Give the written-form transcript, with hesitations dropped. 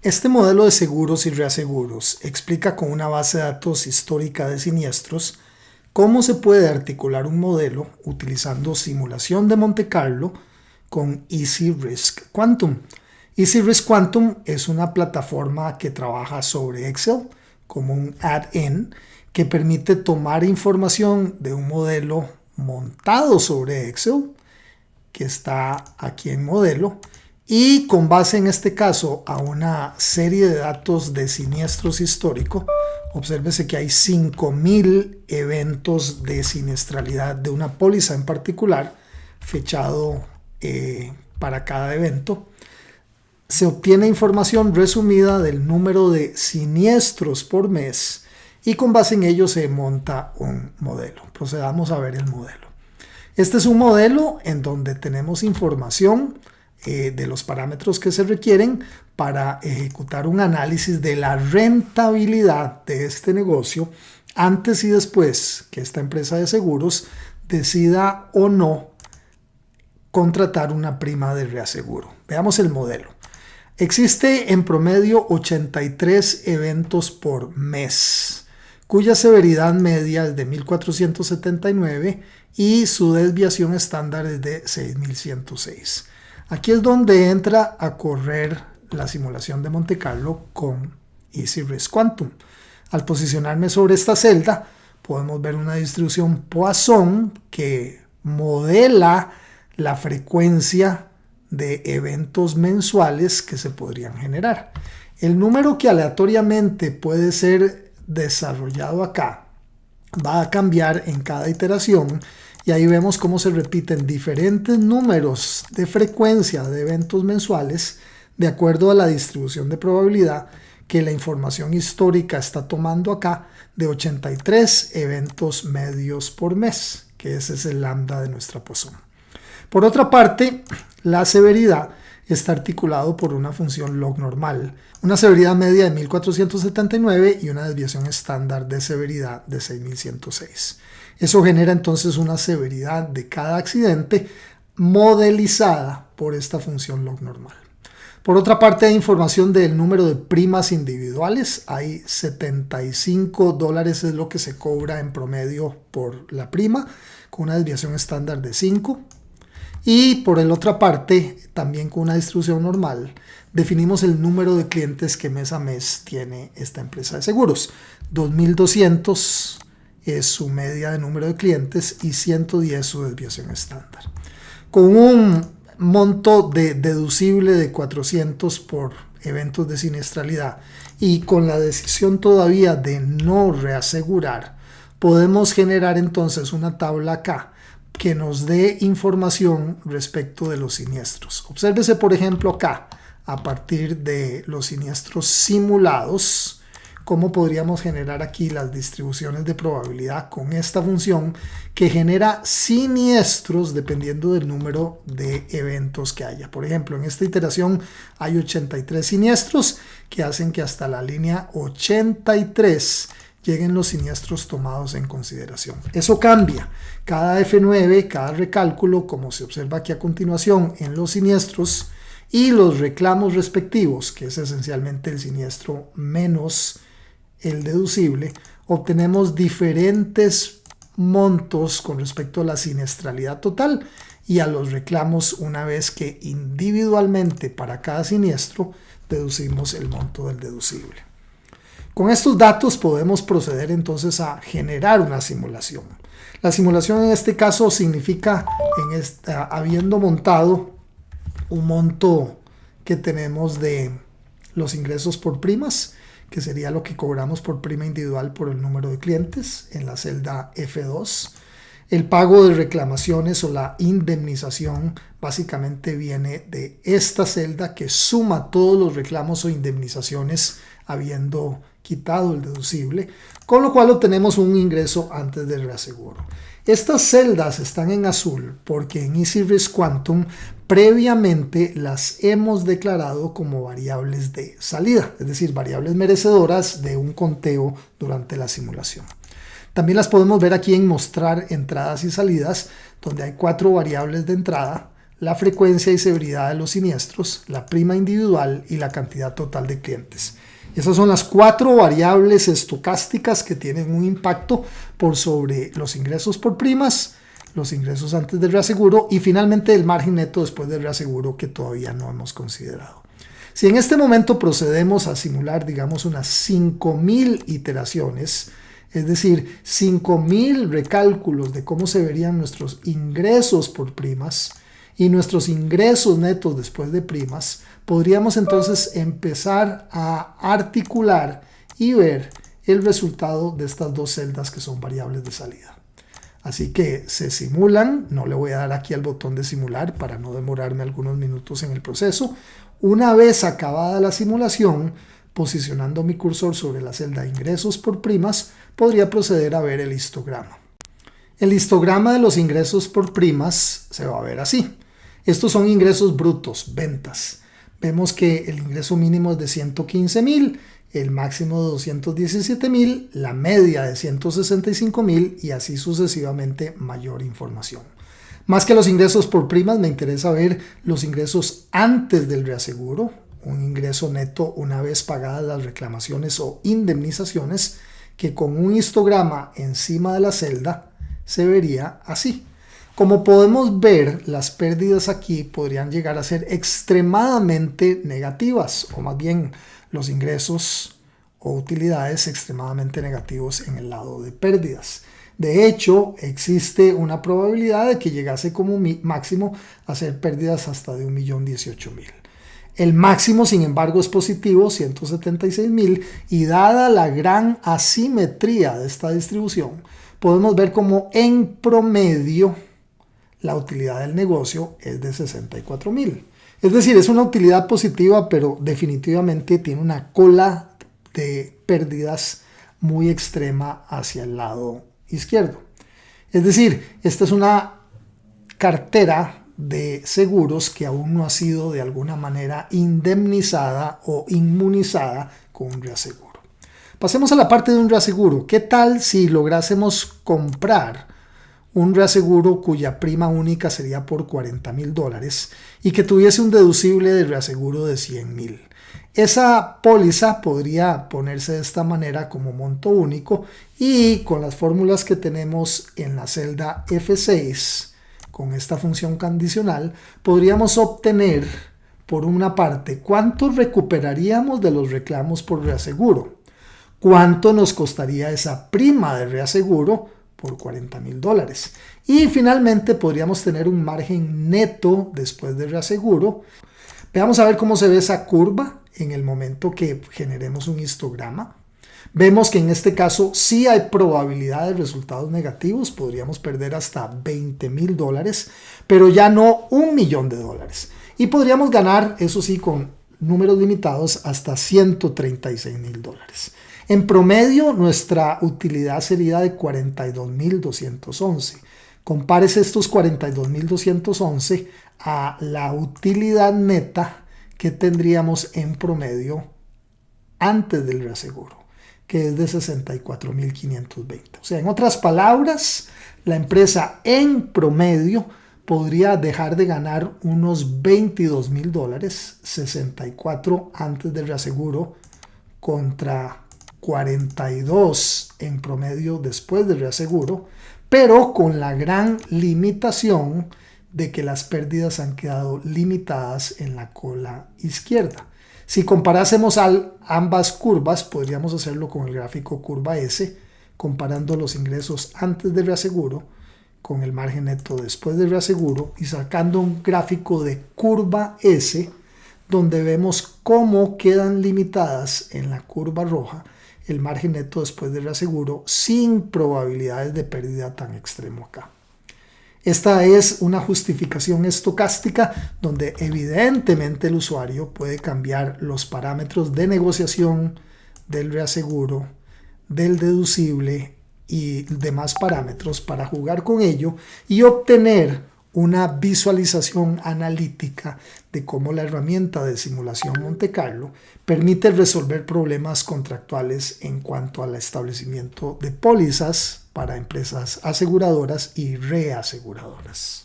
Este modelo de seguros y reaseguros explica con una base de datos histórica de siniestros cómo se puede articular un modelo utilizando simulación de Monte Carlo con Easy Risk Quantum. Easy Risk Quantum es una plataforma que trabaja sobre Excel como un add-in que permite tomar información de un modelo montado sobre Excel, que está aquí en modelo, y con base en este caso a una serie de datos de siniestros históricos. Obsérvese que hay 5.000 eventos de siniestralidad de una póliza en particular, fechado para cada evento. Se obtiene información resumida del número de siniestros por mes y con base en ello se monta un modelo. Procedamos a ver el modelo. Este es un modelo en donde tenemos información de los parámetros que se requieren para ejecutar un análisis de la rentabilidad de este negocio antes y después que esta empresa de seguros decida o no contratar una prima de reaseguro. Veamos el modelo. Existe en promedio 83 eventos por mes, cuya severidad media es de 1.479 y su desviación estándar es de 6.106. Aquí es donde entra a correr la simulación de Monte Carlo con Easy Risk Quantum. Al posicionarme sobre esta celda, podemos ver una distribución Poisson que modela la frecuencia de eventos mensuales que se podrían generar. El número que aleatoriamente puede ser desarrollado acá va a cambiar en cada iteración y ahí vemos cómo se repiten diferentes números de frecuencia de eventos mensuales de acuerdo a la distribución de probabilidad que la información histórica está tomando acá de 83 eventos medios por mes, que ese es el lambda de nuestra Poisson. Por otra parte, la severidad está articulado por una función log normal, una severidad media de 1.479 y una desviación estándar de severidad de 6.106. Eso genera entonces una severidad de cada accidente modelizada por esta función log normal. Por otra parte, hay información del número de primas individuales. Hay $75 es lo que se cobra en promedio por la prima, con una desviación estándar de 5. Y por la otra parte, también con una distribución normal, definimos el número de clientes que mes a mes tiene esta empresa de seguros. 2.200 es su media de número de clientes y 110 su desviación estándar. Con un monto deducible de 400 por eventos de siniestralidad y con la decisión todavía de no reasegurar, podemos generar entonces una tabla acá que nos dé información respecto de los siniestros. Obsérvese, por ejemplo, acá, a partir de los siniestros simulados, cómo podríamos generar aquí las distribuciones de probabilidad con esta función que genera siniestros dependiendo del número de eventos que haya. Por ejemplo, en esta iteración hay 83 siniestros que hacen que hasta la línea 83 lleguen los siniestros tomados en consideración. Eso cambia. Cada F9, cada recálculo, como se observa aquí a continuación en los siniestros y los reclamos respectivos, que es esencialmente el siniestro menos el deducible, obtenemos diferentes montos con respecto a la siniestralidad total y a los reclamos una vez que individualmente para cada siniestro deducimos el monto del deducible. Con estos datos podemos proceder entonces a generar una simulación. La simulación en este caso significa habiendo montado un monto que tenemos de los ingresos por primas, que sería lo que cobramos por prima individual por el número de clientes en la celda F2. El pago de reclamaciones o la indemnización básicamente viene de esta celda que suma todos los reclamos o indemnizaciones habiendo quitado el deducible, con lo cual obtenemos un ingreso antes del reaseguro. Estas celdas están en azul porque en Easy Risk Quantum previamente las hemos declarado como variables de salida, es decir, variables merecedoras de un conteo durante la simulación. También las podemos ver aquí en mostrar entradas y salidas, donde hay 4 variables de entrada, la frecuencia y severidad de los siniestros, la prima individual y la cantidad total de clientes. Esas son las 4 variables estocásticas que tienen un impacto por sobre los ingresos por primas, los ingresos antes del reaseguro y finalmente el margen neto después del reaseguro que todavía no hemos considerado. Si en este momento procedemos a simular, digamos, unas 5.000 iteraciones, es decir, 5.000 recálculos de cómo se verían nuestros ingresos por primas y nuestros ingresos netos después de primas, podríamos entonces empezar a articular y ver el resultado de estas dos celdas que son variables de salida. Así que se simulan, no le voy a dar aquí al botón de simular para no demorarme algunos minutos en el proceso. Una vez acabada la simulación, posicionando mi cursor sobre la celda ingresos por primas, podría proceder a ver el histograma. El histograma de los ingresos por primas se va a ver así. Estos son ingresos brutos, ventas. Vemos que el ingreso mínimo es de 115.000, el máximo de 217.000, la media de 165.000 y así sucesivamente mayor información. Más que los ingresos por primas, me interesa ver los ingresos antes del reaseguro, un ingreso neto una vez pagadas las reclamaciones o indemnizaciones, que con un histograma encima de la celda se vería así. Como podemos ver, las pérdidas aquí podrían llegar a ser extremadamente negativas, o más bien los ingresos o utilidades extremadamente negativos en el lado de pérdidas. De hecho, existe una probabilidad de que llegase como máximo a ser pérdidas hasta de 1.018.000. El máximo, sin embargo, es positivo, 176.000, y dada la gran asimetría de esta distribución, podemos ver como en promedio la utilidad del negocio es de 64.000. Es decir, es una utilidad positiva, pero definitivamente tiene una cola de pérdidas muy extrema hacia el lado izquierdo. Es decir, esta es una cartera de seguros que aún no ha sido de alguna manera indemnizada o inmunizada con un reaseguro. Pasemos a la parte de un reaseguro. ¿Qué tal si lográsemos comprar un reaseguro cuya prima única sería por $40.000 y que tuviese un deducible de reaseguro de $100.000? Esa póliza podría ponerse de esta manera como monto único y con las fórmulas que tenemos en la celda F6, con esta función condicional, podríamos obtener por una parte cuánto recuperaríamos de los reclamos por reaseguro, cuánto nos costaría esa prima de reaseguro por $40.000 y finalmente podríamos tener un margen neto después del reaseguro. Veamos a ver cómo se ve esa curva en el momento que generemos un histograma. Vemos que en este caso sí hay probabilidad de resultados negativos, podríamos perder hasta $20.000, pero ya no $1.000.000. Y podríamos ganar, eso sí, con números limitados, hasta $136.000. En promedio, nuestra utilidad sería de 42.211. Compárese estos 42.211 a la utilidad neta que tendríamos en promedio antes del reaseguro, que es de 64.520. O sea, en otras palabras, la empresa en promedio podría dejar de ganar unos $22.000, 64 antes del reaseguro contra 42 en promedio después del reaseguro, pero con la gran limitación de que las pérdidas han quedado limitadas en la cola izquierda. Si comparásemos ambas curvas, podríamos hacerlo con el gráfico curva S, comparando los ingresos antes del reaseguro con el margen neto después del reaseguro y sacando un gráfico de curva S, donde vemos cómo quedan limitadas en la curva roja el margen neto después del reaseguro sin probabilidades de pérdida tan extremo acá. Esta es una justificación estocástica donde evidentemente el usuario puede cambiar los parámetros de negociación del reaseguro, del deducible y demás parámetros para jugar con ello y obtener una visualización analítica de cómo la herramienta de simulación Monte Carlo permite resolver problemas contractuales en cuanto al establecimiento de pólizas para empresas aseguradoras y reaseguradoras.